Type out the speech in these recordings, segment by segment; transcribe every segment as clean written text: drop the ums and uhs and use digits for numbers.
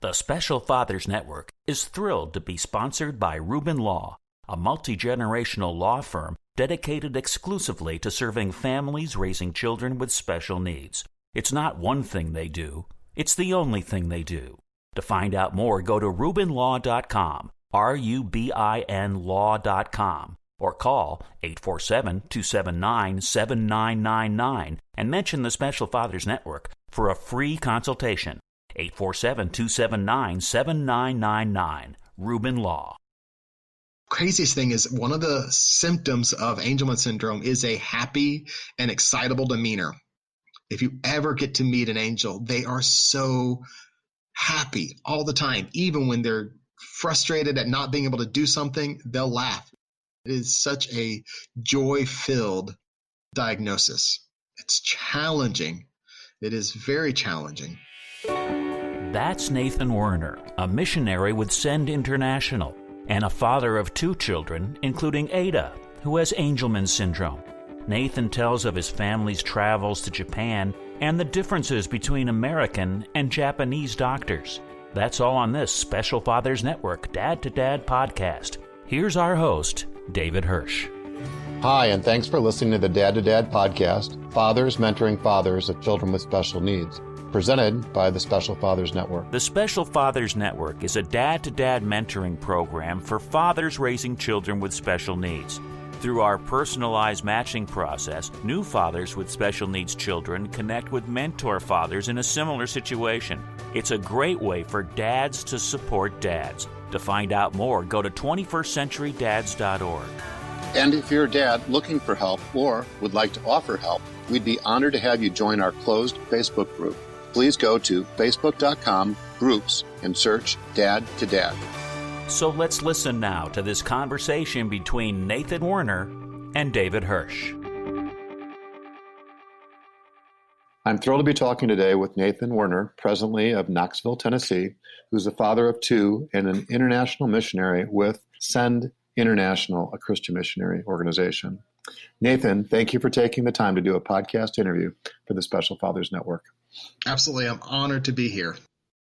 The Special Fathers Network is thrilled to be sponsored by Rubin Law, a multi-generational law firm dedicated exclusively to serving families raising children with special needs. It's not one thing they do, it's the only thing they do. To find out more, go to rubinlaw.com, RUBIN law.com, or call 847-279-7999 and mention the Special Fathers Network for a free consultation. 847-279-7999, Rubin Law. Craziest thing is one of the symptoms of Angelman Syndrome is a happy and excitable demeanor. If you ever get to meet an angel, they are so happy all the time. Even when they're frustrated at not being able to do something, they'll laugh. It is such a joy-filled diagnosis. It's challenging. It is very challenging. That's Nathan Woerner, a missionary with Send International and a father of 2 children, including Ada, who has Angelman Syndrome. Nathan tells of his family's travels to Japan and the differences between American and Japanese doctors. That's all on this Special Fathers Network Dad to Dad podcast. Here's our host, David Hirsch. Hi, and thanks for listening to the Dad to Dad podcast, Fathers Mentoring Fathers of Children with Special Needs, presented by the Special Fathers Network. The Special Fathers Network is a dad-to-dad mentoring program for fathers raising children with special needs. Through our personalized matching process, new fathers with special needs children connect with mentor fathers in a similar situation. It's a great way for dads to support dads. To find out more, go to 21stcenturydads.org. And if you're a dad looking for help or would like to offer help, we'd be honored to have you join our closed Facebook group. Please go to facebook.com/groups and search Dad to Dad. So let's listen now to this conversation between Nathan Woerner and David Hirsch. I'm thrilled to be talking today with Nathan Woerner, presently of Knoxville, Tennessee, who's the father of 2 and an international missionary with Send International, a Christian missionary organization. Nathan, thank you for taking the time to do a podcast interview for the Special Fathers Network. Absolutely. I'm honored to be here.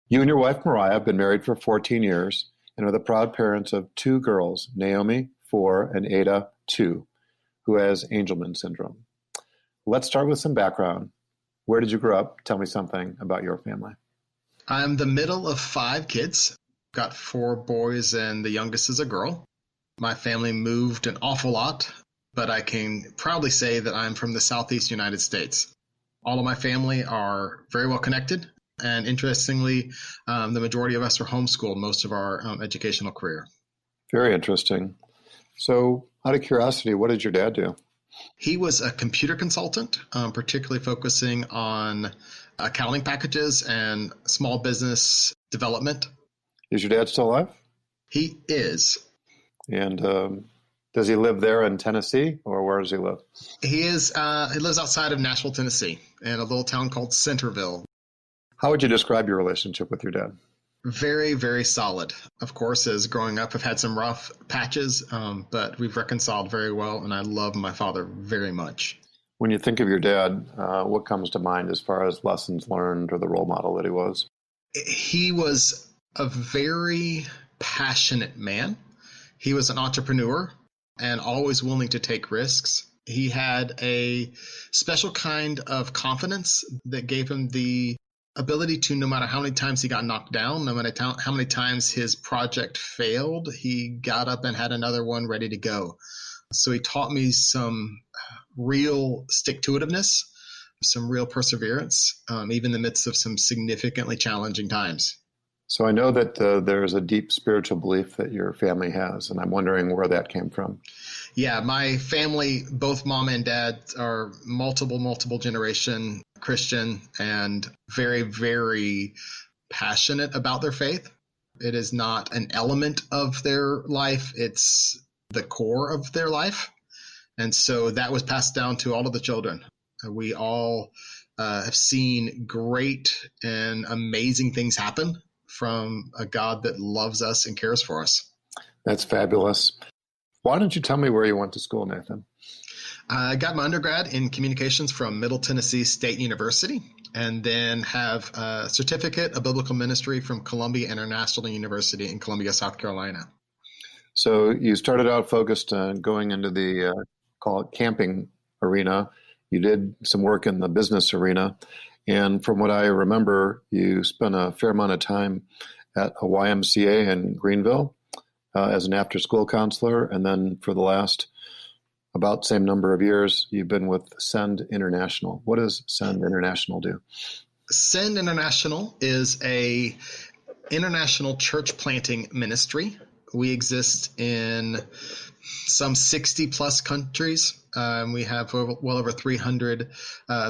You and your wife, Mariah, have been married for 14 years and are the proud parents of 2 girls, Naomi, 4, and Ada, 2, who has Angelman Syndrome. Let's start with some background. Where did you grow up? Tell me something about your family. I'm the middle of 5 kids. Got 4 boys and the youngest is a girl. My family moved an awful lot, but I can proudly say that I'm from the Southeast United States. All of my family are very well connected, and interestingly, the majority of us are homeschooled most of our educational career. Very interesting. So, out of curiosity, what did your dad do? He was a computer consultant, particularly focusing on accounting packages and small business development. Is your dad still alive? He is. And does he live there in Tennessee, or where does he live? He lives outside of Nashville, Tennessee, in a little town called Centerville. How would you describe your relationship with your dad? Very, very solid. Of course, as growing up, I've had some rough patches, but we've reconciled very well, and I love my father very much. When you think of your dad, what comes to mind as far as lessons learned or the role model that he was? He was a very passionate man. He was an entrepreneur and always willing to take risks. He had a special kind of confidence that gave him the ability to, no matter how many times he got knocked down, no matter how many times his project failed, he got up and had another one ready to go. So he taught me some real stick-to-itiveness, some real perseverance, even in the midst of some significantly challenging times. So I know that there's a deep spiritual belief that your family has, and I'm wondering where that came from. Yeah, my family, both mom and dad, are multiple generation Christian and very, very passionate about their faith. It is not an element of their life. It's the core of their life. And so that was passed down to all of the children. We all have seen great and amazing things happen from a God that loves us and cares for us. That's fabulous. Why don't you tell me where you went to school, Nathan? I got my undergrad in communications from Middle Tennessee State University, and then have a certificate of biblical ministry from Columbia International University in Columbia, South Carolina. So you started out focused on going into the, call it camping arena. You did some work in the business arena. And from what I remember, you spent a fair amount of time at a YMCA in Greenville as an after-school counselor. And then for the last about same number of years, you've been with Send International. What does Send International do? Send International is a international church planting ministry. We exist in some 60 plus countries. We have well over 300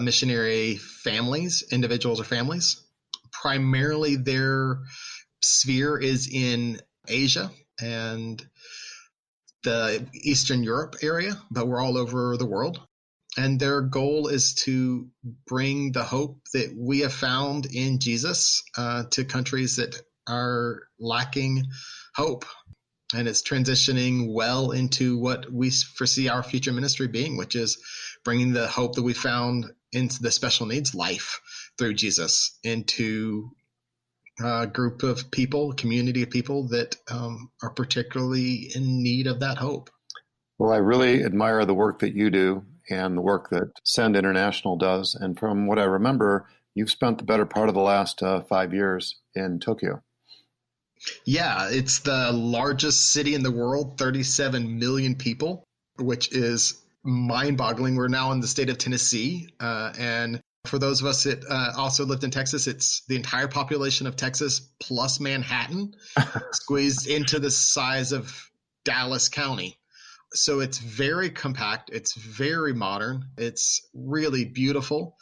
missionary families, individuals or families. Primarily their sphere is in Asia and the Eastern Europe area, but we're all over the world. And their goal is to bring the hope that we have found in Jesus to countries that are lacking hope. And it's transitioning well into what we foresee our future ministry being, which is bringing the hope that we found into the special needs life through Jesus into a group of people, community of people that are particularly in need of that hope. Well, I really admire the work that you do and the work that Send International does. And from what I remember, you've spent the better part of the last 5 years in Tokyo. Yeah, it's the largest city in the world, 37 million people, which is mind-boggling. We're now in the state of Tennessee, and for those of us that also lived in Texas, it's the entire population of Texas plus Manhattan squeezed into the size of Dallas County. So it's very compact. It's very modern. It's really beautiful.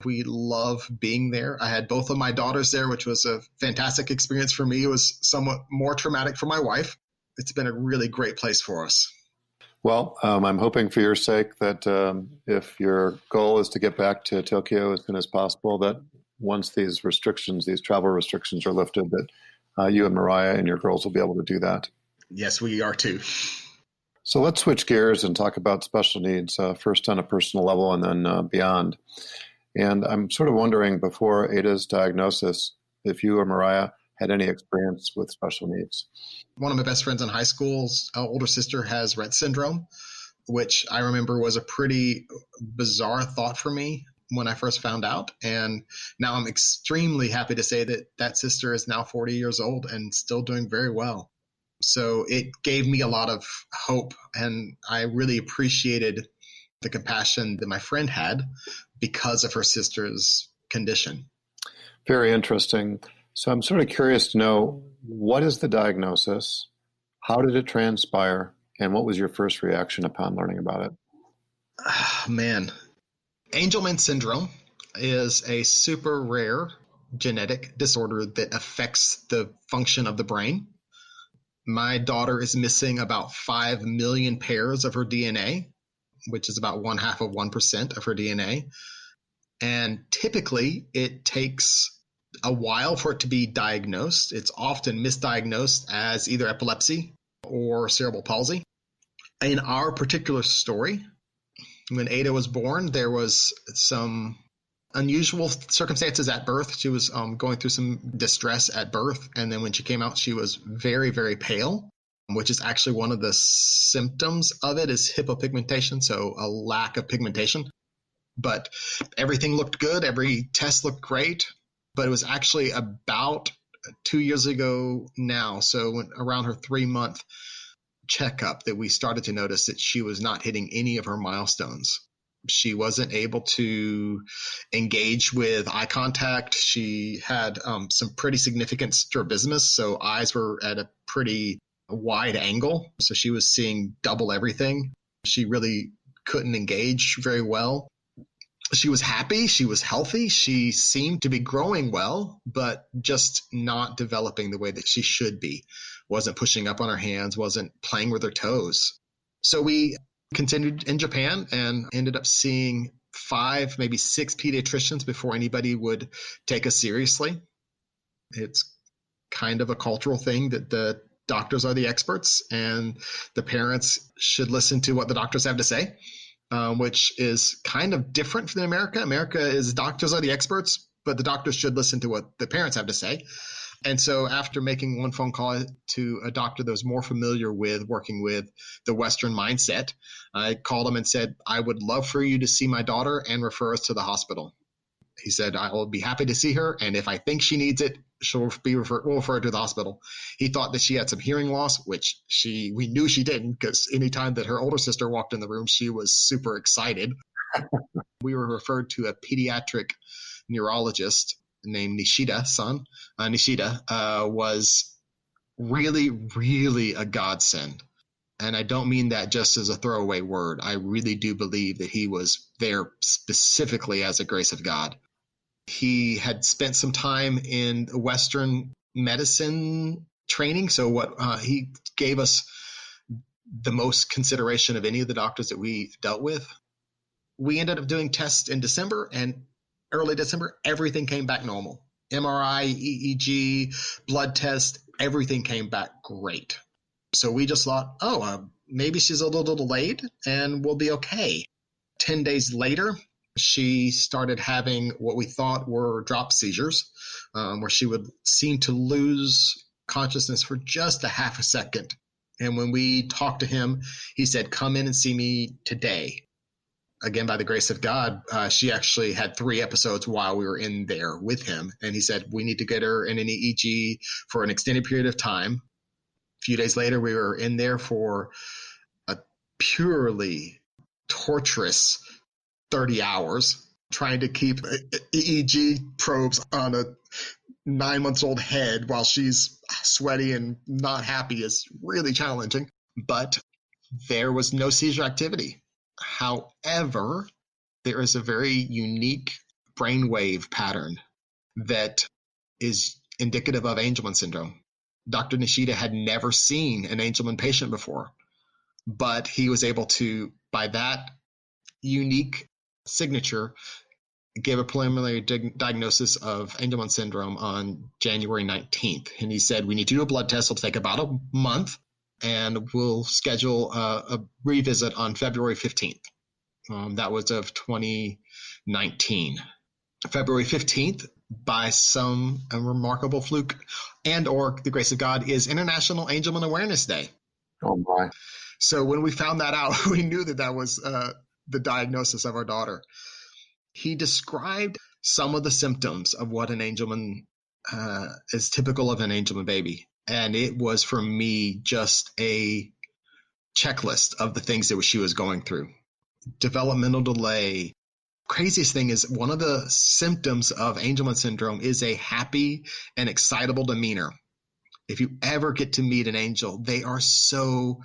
We love being there. I had both of my daughters there, which was a fantastic experience for me. It was somewhat more traumatic for my wife. It's been a really great place for us. Well, I'm hoping for your sake that if your goal is to get back to Tokyo as soon as possible, that once these travel restrictions are lifted, that you and Mariah and your girls will be able to do that. Yes, we are too. So let's switch gears and talk about special needs, first on a personal level and then beyond. And I'm sort of wondering, before Ada's diagnosis, if you or Mariah had any experience with special needs. One of my best friends in high school's older sister has Rett syndrome, which I remember was a pretty bizarre thought for me when I first found out. And now I'm extremely happy to say that that sister is now 40 years old and still doing very well. So it gave me a lot of hope, and I really appreciated the compassion that my friend had because of her sister's condition. Very interesting. So I'm sort of curious to know, what is the diagnosis? How did it transpire? And what was your first reaction upon learning about it? Man, Angelman Syndrome is a super rare genetic disorder that affects the function of the brain. My daughter is missing about 5 million pairs of her DNA, which is about 0.5% of her DNA. And typically it takes a while for it to be diagnosed. It's often misdiagnosed as either epilepsy or cerebral palsy. In our particular story, when Ada was born, there was some unusual circumstances at birth. She was going through some distress at birth. And then when she came out, she was very, very pale, which is actually one of the symptoms of it is hypopigmentation, so a lack of pigmentation. But everything looked good. Every test looked great. But it was actually about 2 years ago now, so around her 3-month checkup, that we started to notice that she was not hitting any of her milestones. She wasn't able to engage with eye contact. She had some pretty significant strabismus, so eyes were at a pretty wide angle. So she was seeing double everything. She really couldn't engage very well. She was happy. She was healthy. She seemed to be growing well, but just not developing the way that she should be. Wasn't pushing up on her hands, wasn't playing with her toes. So we continued in Japan and ended up seeing 5, maybe 6 pediatricians before anybody would take us seriously. It's kind of a cultural thing that the doctors are the experts and the parents should listen to what the doctors have to say. Which is kind of different than America. America is doctors are the experts, but the doctors should listen to what the parents have to say. And so after making one phone call to a doctor that was more familiar with working with the Western mindset, I called him and said, I would love for you to see my daughter and refer us to the hospital. He said, I will be happy to see her. And if I think she needs it, we'll refer her to the hospital. He thought that she had some hearing loss, which we knew she didn't, because anytime that her older sister walked in the room, she was super excited. We were referred to a pediatric neurologist named Nishida was really, really a godsend. And I don't mean that just as a throwaway word. I really do believe that he was there specifically as a grace of God. He had spent some time in Western medicine training. So he gave us the most consideration of any of the doctors that we dealt with. We ended up doing tests in December, and early December, everything came back normal. MRI, EEG, blood test, everything came back great. So we just thought, maybe she's a little delayed and we'll be okay. 10 days later, she started having what we thought were drop seizures, where she would seem to lose consciousness for just a half a second. And when we talked to him, he said, come in and see me today. Again, by the grace of God, she actually had 3 episodes while we were in there with him. And he said, we need to get her in an EEG for an extended period of time. A few days later, we were in there for a purely torturous 30 hours, trying to keep EEG probes on a 9-month-old head while she's sweaty and not happy is really challenging. But there was no seizure activity. However, there is a very unique brainwave pattern that is indicative of Angelman syndrome. Dr. Nishida had never seen an Angelman patient before, but he was able to, by that unique signature, give a preliminary diagnosis of Angelman syndrome on January 19th. And he said, we need to do a blood test. It'll take about a month. And we'll schedule a revisit on February 15th. That was of 2019. February 15th, by some remarkable fluke and or the grace of God, is International Angelman Awareness Day. Oh, my. So when we found that out, we knew that was the diagnosis of our daughter. He described some of the symptoms of what an Angelman is typical of an Angelman baby. And it was, for me, just a checklist of the things that she was going through. Developmental delay. Craziest thing is, one of the symptoms of Angelman syndrome is a happy and excitable demeanor. If you ever get to meet an angel, they are so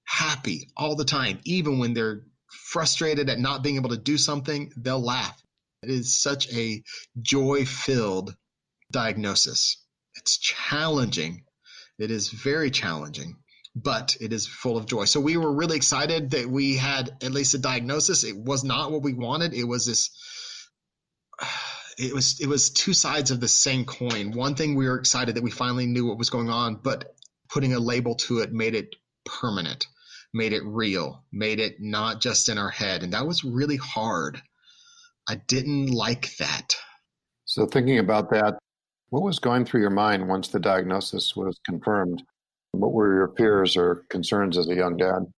happy all the time. Even when they're frustrated at not being able to do something, they'll laugh. It is such a joy-filled diagnosis. It's challenging. It is very challenging, but it is full of joy. So we were really excited that we had at least a diagnosis. It was not what we wanted. It was it was 2 sides of the same coin. One thing, we were excited that we finally knew what was going on, but putting a label to it made it permanent, made it real, made it not just in our head. And that was really hard. I didn't like that. So thinking about that, what was going through your mind once the diagnosis was confirmed? What were your fears or concerns as a young dad?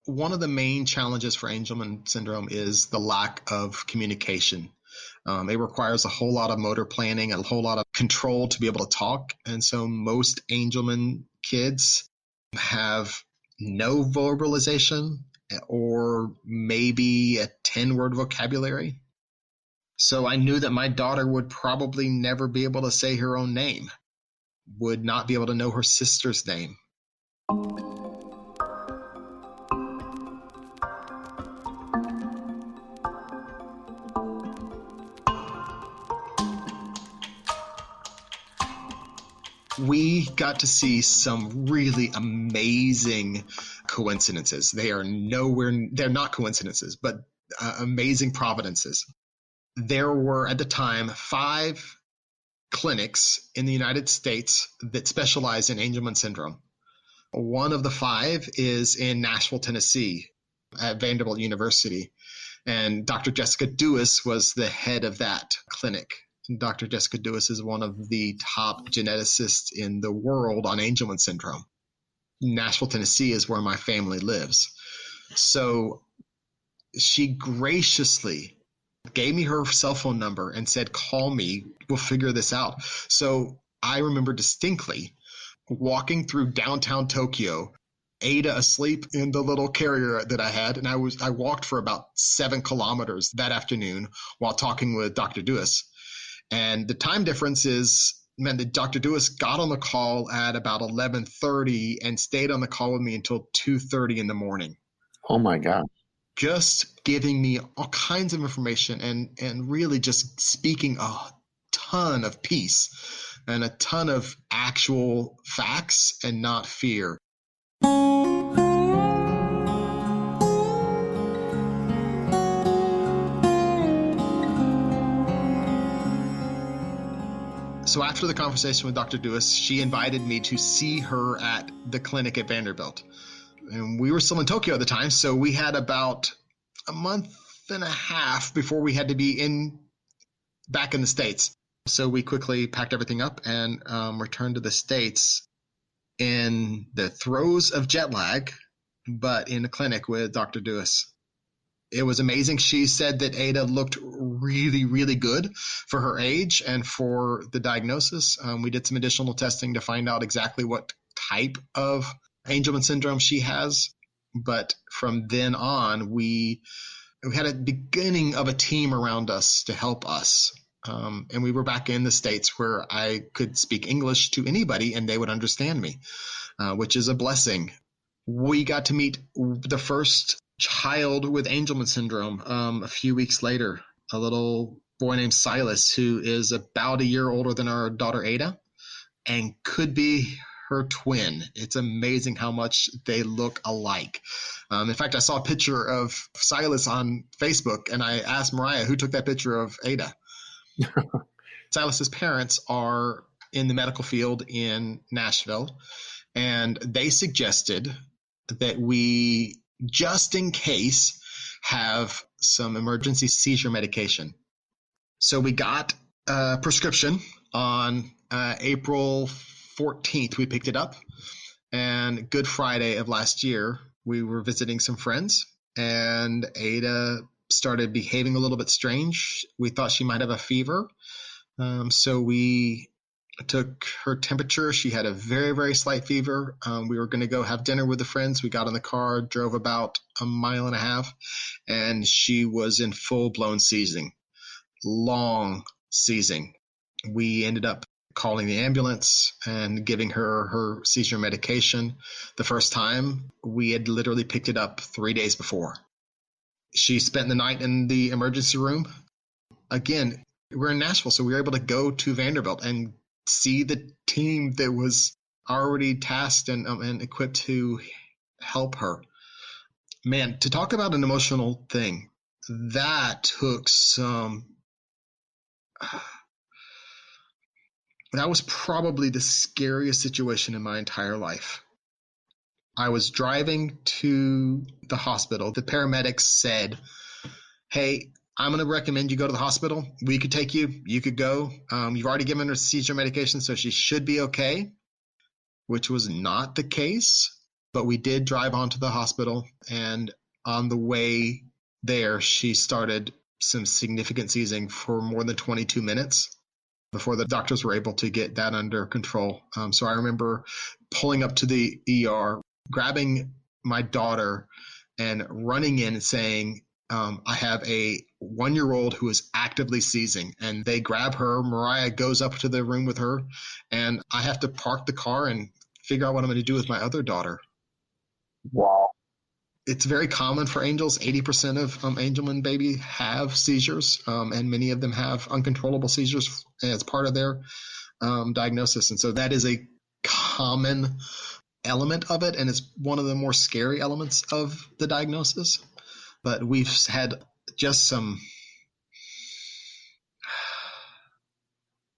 One of the main challenges for Angelman syndrome is the lack of communication. It requires a whole lot of motor planning, a whole lot of control to be able to talk. And so most Angelman kids have no verbalization or maybe a 10-word vocabulary. So I knew that my daughter would probably never be able to say her own name, would not be able to know her sister's name. We got to see some really amazing coincidences. They're not coincidences, but amazing providences. There were at the time 5 clinics in the United States that specialize in Angelman syndrome. One of the 5 is in Nashville, Tennessee, at Vanderbilt University. And Dr. Jessica Dewis was the head of that clinic. And Dr. Jessica Dewis is one of the top geneticists in the world on Angelman Syndrome. Nashville, Tennessee is where my family lives. So she graciously gave me her cell phone number and said, call me, we'll figure this out. So I remember distinctly walking through downtown Tokyo, Ada asleep in the little carrier that I had. And I walked for about 7 kilometers that afternoon while talking with Dr. Dewis. And the time difference meant that Dr. Dewis got on the call at about 11:30 and stayed on the call with me until 2:30 in the morning. Oh my God. Just giving me all kinds of information and really just speaking a ton of peace and a ton of actual facts and not fear. So after the conversation with Dr. Dewis, she invited me to see her at the clinic at Vanderbilt. And we were still in Tokyo at the time, so we had about a month and a half before we had to be back in the States. So we quickly packed everything up and returned to the States in the throes of jet lag, but in a clinic with Dr. Dewis. It was amazing. She said that Ada looked really, really good for her age and for the diagnosis. We did some additional testing to find out exactly what type of Angelman syndrome she has. But from then on, we had a beginning of a team around us to help us. And we were back in the States where I could speak English to anybody and they would understand me, which is a blessing. We got to meet the first child with Angelman syndrome a few weeks later, a little boy named Silas, who is about a year older than our daughter Ada and could be her twin. It's amazing how much they look alike. In fact, I saw a picture of Silas on Facebook and I asked Mariah who took that picture of Ada. Silas's parents are in the medical field in Nashville, and they suggested that we, just in case, have some emergency seizure medication. So we got a prescription on April 14th. We picked it up, and Good Friday of last year, we were visiting some friends, and Ada started behaving a little bit strange. We thought she might have a fever. So we took her temperature. She had a very, very slight fever. We were going to go have dinner with the friends. We got in the car, drove about 1.5 miles, and she was in full-blown seizing, long seizing. We ended up calling the ambulance and giving her seizure medication. The first time, we had literally picked it up 3 days before. She spent the night in the emergency room. Again, we're in Nashville, so we were able to go to Vanderbilt and see the team that was already tasked and equipped to help her. Man, to talk about an emotional thing, that took some... That was probably the scariest situation in my entire life. I was driving to the hospital. The paramedics said, hey, I'm going to recommend you go to the hospital. We could take you. You could go. You've already given her seizure medication, so she should be okay, which was not the case. But we did drive on to the hospital, and on the way there, she started some significant seizing for more than 22 minutes before the doctors were able to get that under control. So I remember pulling up to the ER, grabbing my daughter and running in and saying, I have a 1-year-old who is actively seizing. And they grab her. Mariah goes up to the room with her, and I have to park the car and figure out what I'm going to do with my other daughter. Wow. It's very common for angels. 80% of Angelman baby have seizures, and many of them have uncontrollable seizures as part of their diagnosis. And so that is a common element of it, and it's one of the more scary elements of the diagnosis. But we've had just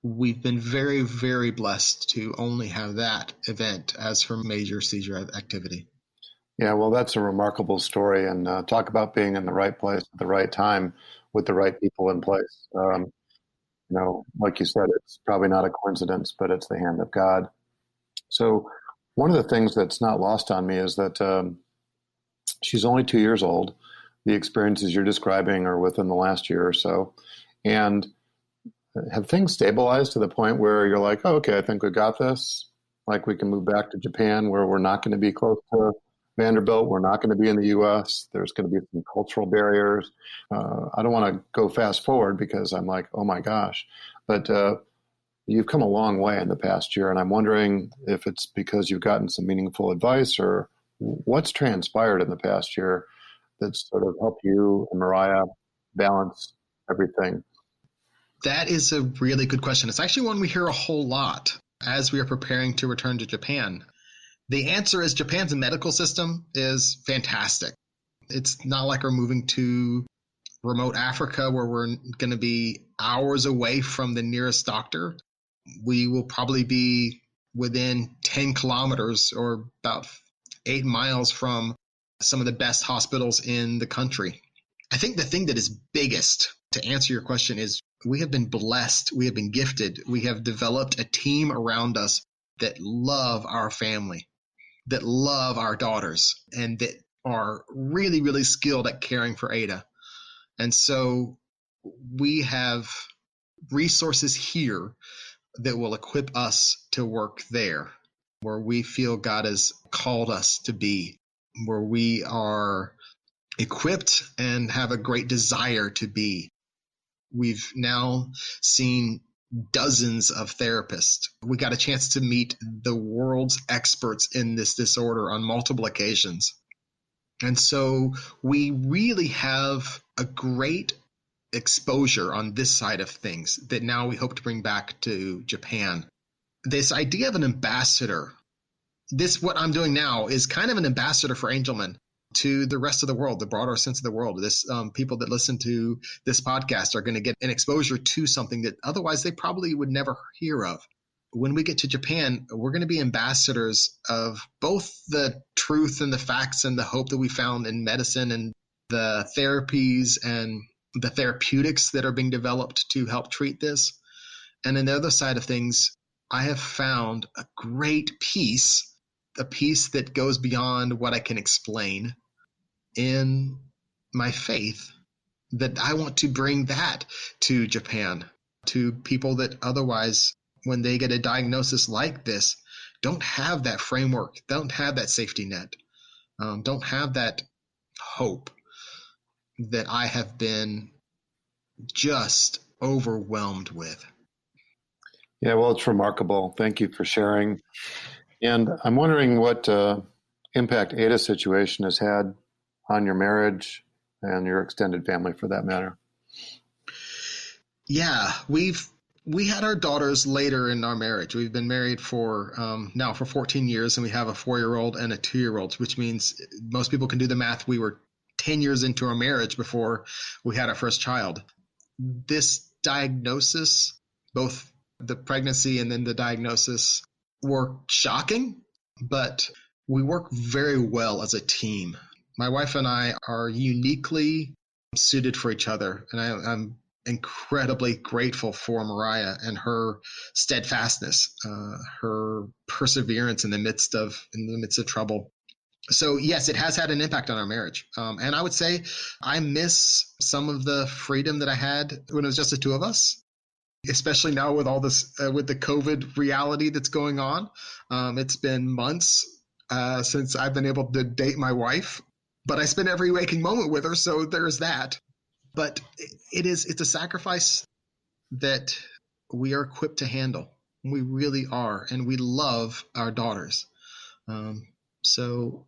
we've been very, very blessed to only have that event as her major seizure activity. Yeah, well, that's a remarkable story. And talk about being in the right place at the right time with the right people in place. Like you said, it's probably not a coincidence, but it's the hand of God. So, one of the things that's not lost on me is that she's only 2 years old. The experiences you're describing are within the last year or so. And have things stabilized to the point where you're like, oh, okay, I think we got this? Like we can move back to Japan where we're not going to be close to Vanderbilt. We're not going to be in the U.S. There's going to be some cultural barriers. I don't want to go fast forward because I'm like, oh my gosh. But you've come a long way in the past year. And I'm wondering if it's because you've gotten some meaningful advice or what's transpired in the past year that's sort of helped you and Mariah balance everything. That is a really good question. It's actually one we hear a whole lot as we are preparing to return to Japan. The answer is Japan's medical system is fantastic. It's not like we're moving to remote Africa where we're going to be hours away from the nearest doctor. We will probably be within 10 kilometers or about 8 miles from some of the best hospitals in the country. I think the thing that is biggest to answer your question is we have been blessed. We have been gifted. We have developed a team around us that love our family, that love our daughters, and that are really, really skilled at caring for Ada. And so we have resources here that will equip us to work there, where we feel God has called us to be, where we are equipped and have a great desire to be. We've now seen dozens of therapists. We got a chance to meet the world's experts in this disorder on multiple occasions. And so we really have a great exposure on this side of things that now we hope to bring back to Japan. This idea of an ambassador, what I'm doing now is kind of an ambassador for Angelman to the rest of the world, the broader sense of the world. This people that listen to this podcast are going to get an exposure to something that otherwise they probably would never hear of. When we get to Japan, we're going to be ambassadors of both the truth and the facts and the hope that we found in medicine and the therapies and the therapeutics that are being developed to help treat this. And on the other side of things, I have found a great peace, a peace that goes beyond what I can explain in my faith, that I want to bring that to Japan, to people that otherwise, when they get a diagnosis like this, don't have that framework, don't have that safety net, don't have that hope that I have been just overwhelmed with. Yeah, well, it's remarkable. Thank you for sharing. And I'm wondering what impact Ada's situation has had on your marriage and your extended family for that matter. Yeah, we had our daughters later in our marriage. We've been married for now for 14 years, and we have a 4-year-old and a 2-year-old, which means most people can do the math. We were 10 years into our marriage before we had our first child. This diagnosis, both the pregnancy and then the diagnosis, were shocking, but we work very well as a team. My wife and I are uniquely suited for each other, and I'm incredibly grateful for Mariah and her steadfastness, her perseverance in the midst of trouble. So yes, it has had an impact on our marriage. And I would say I miss some of the freedom that I had when it was just the two of us, especially now with all this, with the COVID reality that's going on. It's been months since I've been able to date my wife, but I spend every waking moment with her. So there's that. But it's a sacrifice that we are equipped to handle. We really are. And we love our daughters. So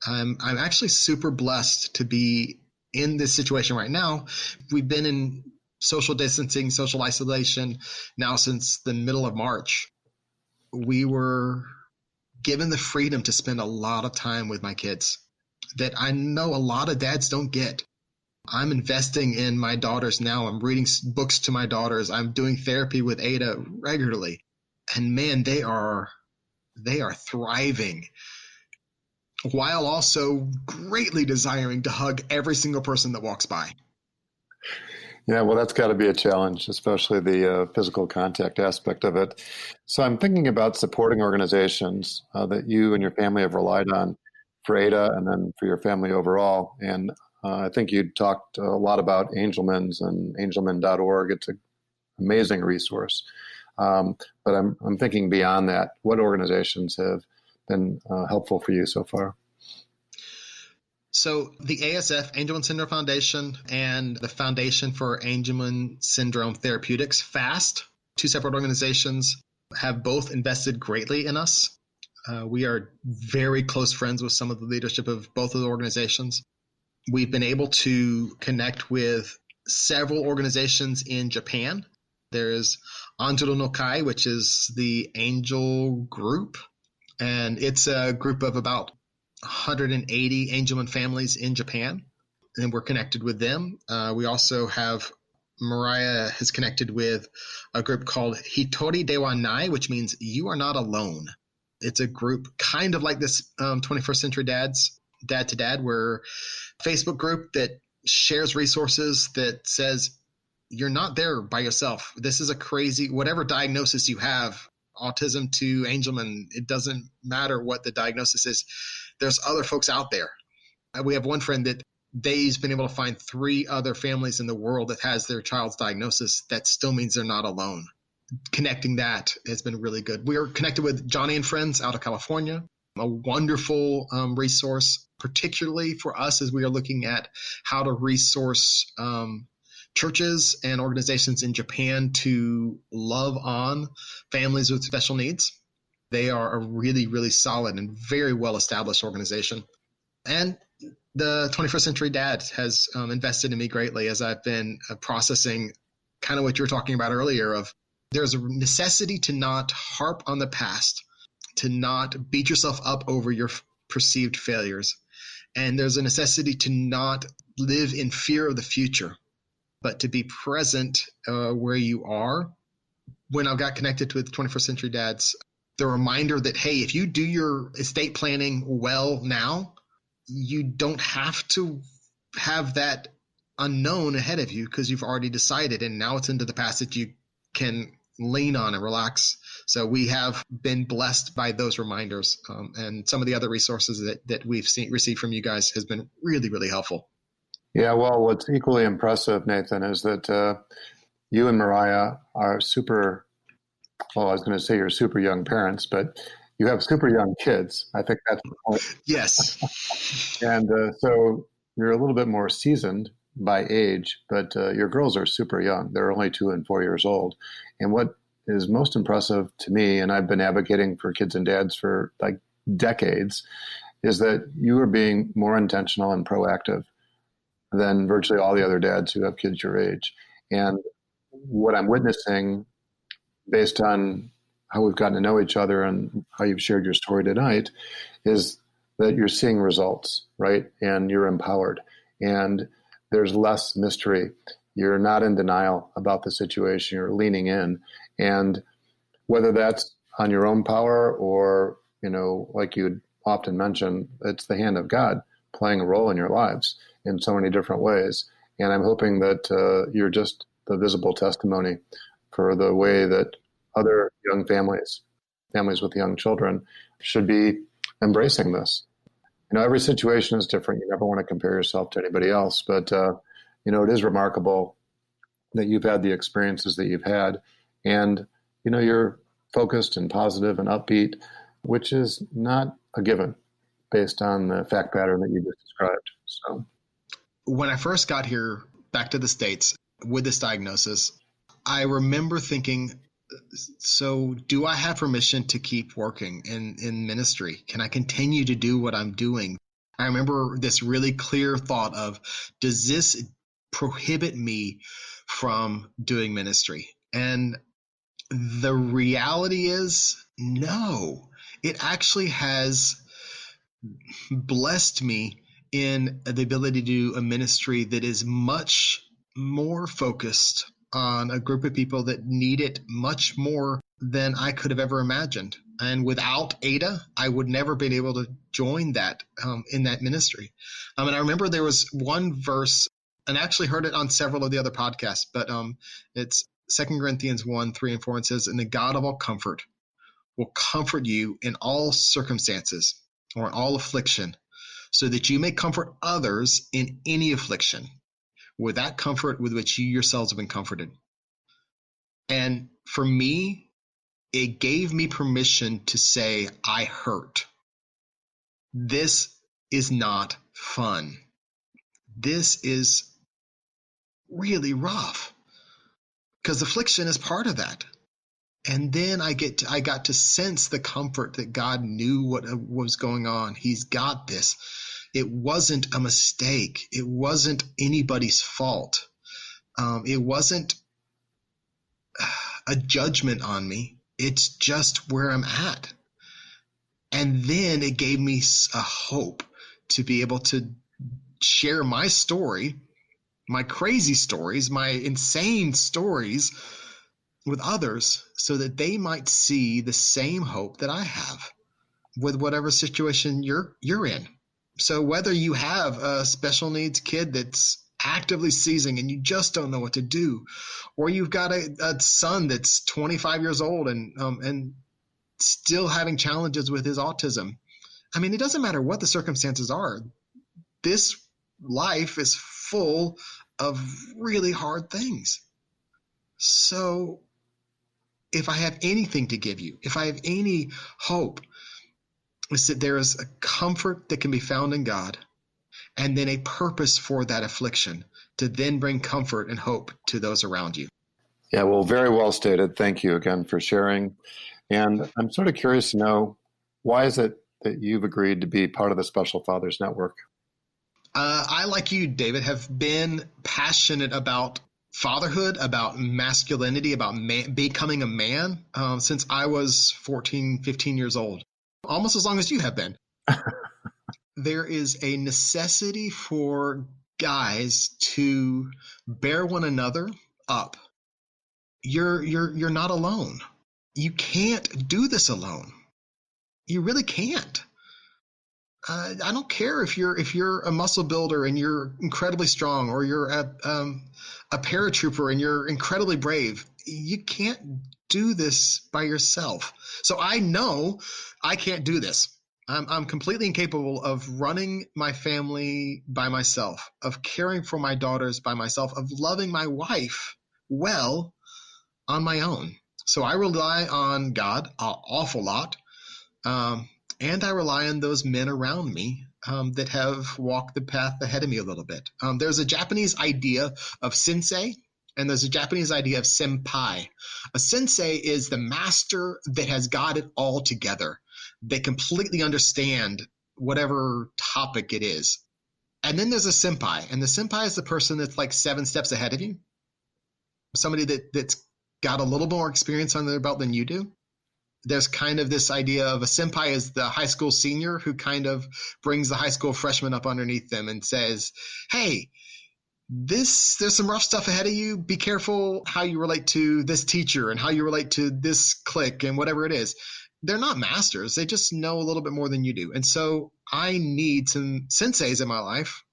I'm actually super blessed to be in this situation right now. We've been in social distancing, social isolation now since the middle of March. We were given the freedom to spend a lot of time with my kids that I know a lot of dads don't get. I'm investing in my daughters now. I'm reading books to my daughters. I'm doing therapy with Ada regularly. And man, they are thriving. while also greatly desiring to hug every single person that walks by. Yeah, well, that's got to be a challenge, especially the physical contact aspect of it. So I'm thinking about supporting organizations that you and your family have relied on for Ada and then for your family overall. And I think you talked a lot about Angelman's and angelman.org. It's an amazing resource. But I'm thinking beyond that. What organizations have been helpful for you so far? So the ASF, Angelman Syndrome Foundation, and the Foundation for Angelman Syndrome Therapeutics, FAST, two separate organizations, have both invested greatly in us. We are very close friends with some of the leadership of both of the organizations. We've been able to connect with several organizations in Japan. There's Anjuro no Kai, which is the angel group, and it's a group of about 180 Angelman families in Japan, and we're connected with them. We also have Mariah has connected with a group called Hitori de wa Nai, which means you are not alone. It's a group kind of like this 21st Century Dads, Dad to Dad, where Facebook group that shares resources that says you're not there by yourself. This is a crazy, whatever diagnosis you have, autism to Angelman, it doesn't matter what the diagnosis is. There's other folks out there. We have one friend that they've been able to find 3 other families in the world that has their child's diagnosis. That still means they're not alone. Connecting that has been really good. We are connected with Johnny and Friends out of California, a wonderful resource, particularly for us as we are looking at how to resource churches and organizations in Japan to love on families with special needs. They are a really, really solid and very well-established organization. And the 21st Century Dad has invested in me greatly as I've been processing kind of what you were talking about earlier of there's a necessity to not harp on the past, to not beat yourself up over your perceived failures. And there's a necessity to not live in fear of the future, but to be present where you are. When I got connected with 21st Century Dads, the reminder that, hey, if you do your estate planning well now, you don't have to have that unknown ahead of you because you've already decided, and now it's into the past that you can lean on and relax. So we have been blessed by those reminders, and some of the other resources that we've received from you guys has been really, really helpful. Yeah, well, what's equally impressive, Nathan, is that you and Mariah are super, well, I was going to say you're super young parents, but you have super young kids. I think that's the point. Yes. And so you're a little bit more seasoned by age, but your girls are super young. They're only 2 and 4 years old. And what is most impressive to me, and I've been advocating for kids and dads for like decades, is that you are being more intentional and proactive than virtually all the other dads who have kids your age. And what I'm witnessing, based on how we've gotten to know each other and how you've shared your story tonight, is that you're seeing results, right? And you're empowered. And there's less mystery. You're not in denial about the situation. You're leaning in. And whether that's on your own power or, like you'd often mention, it's the hand of God playing a role in your lives in so many different ways. And I'm hoping that you're just the visible testimony for the way that other young families with young children, should be embracing this. Every situation is different. You never want to compare yourself to anybody else, but it is remarkable that you've had the experiences that you've had, and you're focused and positive and upbeat, which is not a given based on the fact pattern that you just described. So, when I first got here back to the States with this diagnosis, I remember thinking, so do I have permission to keep working in ministry? Can I continue to do what I'm doing? I remember this really clear thought of, does this prohibit me from doing ministry? And the reality is, no. It actually has blessed me in the ability to do a ministry that is much more focused on a group of people that need it much more than I could have ever imagined. And without Ada, I would never been able to join that in that ministry. And I remember there was one verse, and I actually heard it on several of the other podcasts, but it's 2 Corinthians 1:3-4, and says, "And the God of all comfort will comfort you in all circumstances or in all affliction, so that you may comfort others in any affliction with that comfort with which you yourselves have been comforted." And for me, it gave me permission to say, I hurt. This is not fun. This is really rough, because affliction is part of that. And then I got to sense the comfort that God knew what was going on. He's got this. It wasn't a mistake. It wasn't anybody's fault. It wasn't a judgment on me. It's just where I'm at. And then it gave me a hope to be able to share my story, my crazy stories, my insane stories with others, so that they might see the same hope that I have with whatever situation you're in. So whether you have a special needs kid that's actively seizing and you just don't know what to do, or you've got a son that's 25 years old and still having challenges with his autism. I mean, it doesn't matter what the circumstances are. This life is full of really hard things. So if I have anything to give you, if I have any hope, it's that there is a comfort that can be found in God, and then a purpose for that affliction to then bring comfort and hope to those around you. Yeah, well, very well stated. Thank you again for sharing. And I'm sort of curious to know, why is it that you've agreed to be part of the Special Fathers Network? I, like you, David, have been passionate about fatherhood, about masculinity, about becoming a man since I was 14, 15 years old, almost as long as you have been. There is a necessity for guys to bear one another up. You're not alone. You can't do this alone. You really can't. I don't care if you're a muscle builder and you're incredibly strong, or you're a paratrooper and you're incredibly brave. You can't do this by yourself. So I know I can't do this. I'm completely incapable of running my family by myself, of caring for my daughters by myself, of loving my wife well on my own. So I rely on God an awful lot. And I rely on those men around me that have walked the path ahead of me a little bit. There's a Japanese idea of sensei, and there's a Japanese idea of senpai. A sensei is the master that has got it all together. They completely understand whatever topic it is. And then there's a senpai, and the senpai is the person that's like 7 steps ahead of you. Somebody that's got a little more experience under their belt than you do. There's kind of this idea of a senpai as the high school senior who kind of brings the high school freshman up underneath them and says, hey, there's some rough stuff ahead of you. Be careful how you relate to this teacher and how you relate to this clique and whatever it is. They're not masters. They just know a little bit more than you do. And so I need some senseis in my life,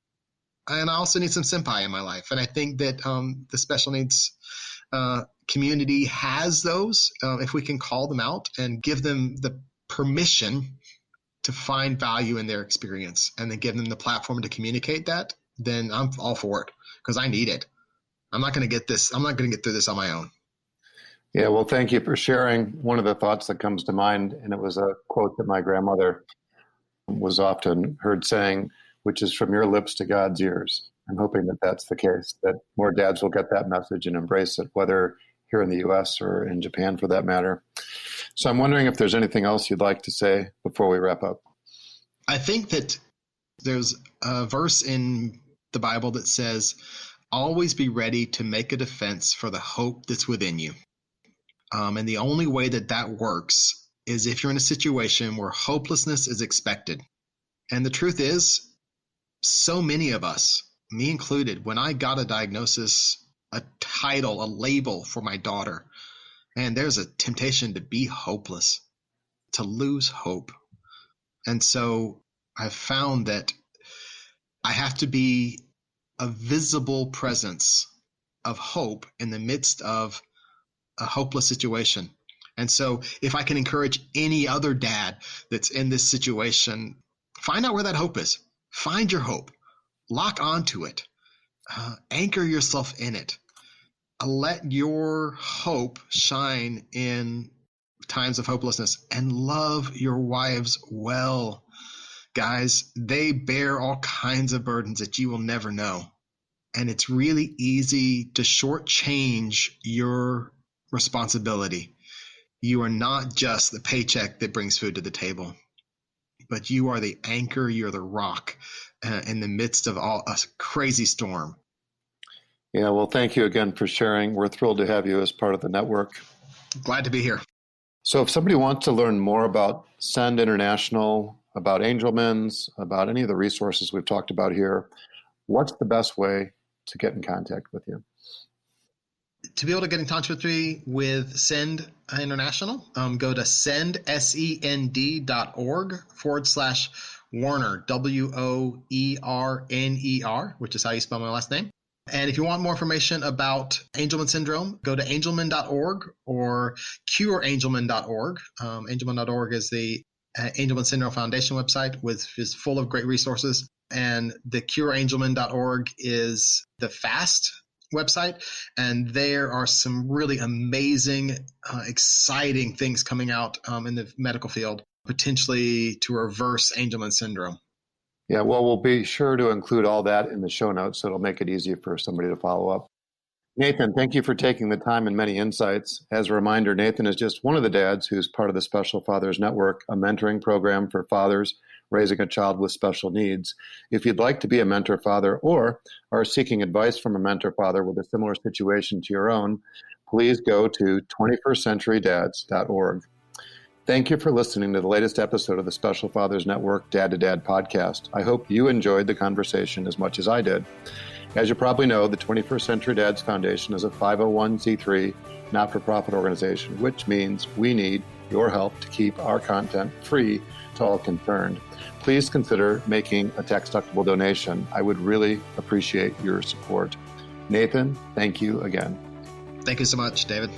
and I also need some senpai in my life. And I think that the special needs community has those, if we can call them out and give them the permission to find value in their experience, and then give them the platform to communicate that, then I'm all for it, because I need it. I'm not going to get through this on my own. Yeah, well, thank you for sharing. One of the thoughts that comes to mind, and it was a quote that my grandmother was often heard saying, which is from your lips to God's ears. I'm hoping that that's the case, that more dads will get that message and embrace it, whether here in the U.S. or in Japan for that matter. So I'm wondering if there's anything else you'd like to say before we wrap up. I think that there's a verse in the Bible that says, always be ready to make a defense for the hope that's within you. And the only way that works is if you're in a situation where hopelessness is expected. And the truth is, so many of us, me included, when I got a diagnosis, a title, a label for my daughter, And there's a temptation to be hopeless, to lose hope. And so I've found that I have to be a visible presence of hope in the midst of a hopeless situation. And so if I can encourage any other dad that's in this situation, find out where that hope is. Find your hope. Lock onto it. Anchor yourself in it. Let your hope shine in times of hopelessness, and love your wives well. Guys, they bear all kinds of burdens that you will never know. And it's really easy to shortchange your responsibility. You are not just the paycheck that brings food to the table, but you are the anchor, you're the rock in the midst of a crazy storm. Yeah, well, thank you again for sharing. We're thrilled to have you as part of the network. Glad to be here. So if somebody wants to learn more about Send International, about Angelman's, about any of the resources we've talked about here, what's the best way to get in contact with you? To be able to get in touch with me with Send International, go to send.org/Woerner, Woerner, which is how you spell my last name. And if you want more information about Angelman Syndrome, go to angelman.org or cureangelman.org. Angelman.org is the Angelman Syndrome Foundation website, which is full of great resources. And the cureangelman.org is the FAST website. And there are some really amazing, exciting things coming out in the medical field, potentially to reverse Angelman Syndrome. Yeah, well, we'll be sure to include all that in the show notes, so it'll make it easy for somebody to follow up. Nathan, thank you for taking the time and many insights. As a reminder, Nathan is just one of the dads who's part of the Special Fathers Network, a mentoring program for fathers raising a child with special needs. If you'd like to be a mentor father or are seeking advice from a mentor father with a similar situation to your own, please go to 21stcenturydads.org. Thank you for listening to the latest episode of the Special Fathers Network Dad to Dad podcast. I hope you enjoyed the conversation as much as I did. As you probably know, the 21st Century Dads Foundation is a 501c3 not-for-profit organization, which means we need your help to keep our content free to all concerned. Please consider making a tax-deductible donation. I would really appreciate your support. Nathan, thank you again. Thank you so much, David.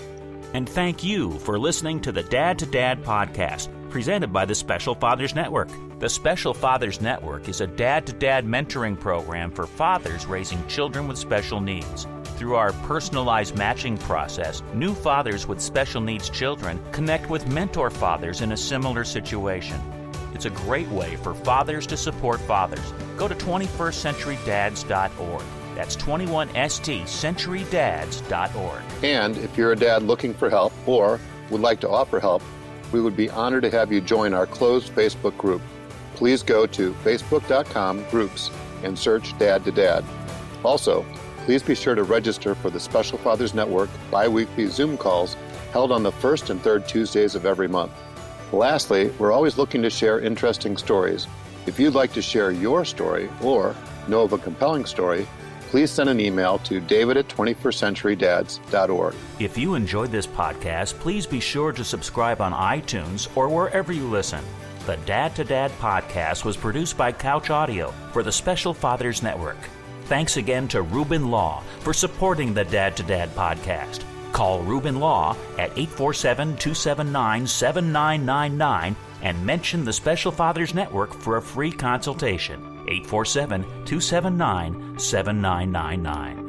And thank you for listening to the Dad to Dad podcast, presented by the Special Fathers Network. The Special Fathers Network is a dad-to-dad mentoring program for fathers raising children with special needs. Through our personalized matching process, new fathers with special needs children connect with mentor fathers in a similar situation. It's a great way for fathers to support fathers. Go to 21stcenturydads.org. That's 21stcenturydads.org. And if you're a dad looking for help or would like to offer help, we would be honored to have you join our closed Facebook group. Please go to facebook.com/groups and search Dad to Dad. Also, please be sure to register for the Special Fathers Network bi-weekly Zoom calls held on the first and third Tuesdays of every month. Lastly, we're always looking to share interesting stories. If you'd like to share your story or know of a compelling story, please send an email to david@21stcenturydads.org. If you enjoyed this podcast, please be sure to subscribe on iTunes or wherever you listen. The Dad to Dad podcast was produced by Couch Audio for the Special Fathers Network. Thanks again to Reuben Law for supporting the Dad to Dad podcast. Call Reuben Law at 847-279-7999 and mention the Special Fathers Network for a free consultation. 847-279-7999.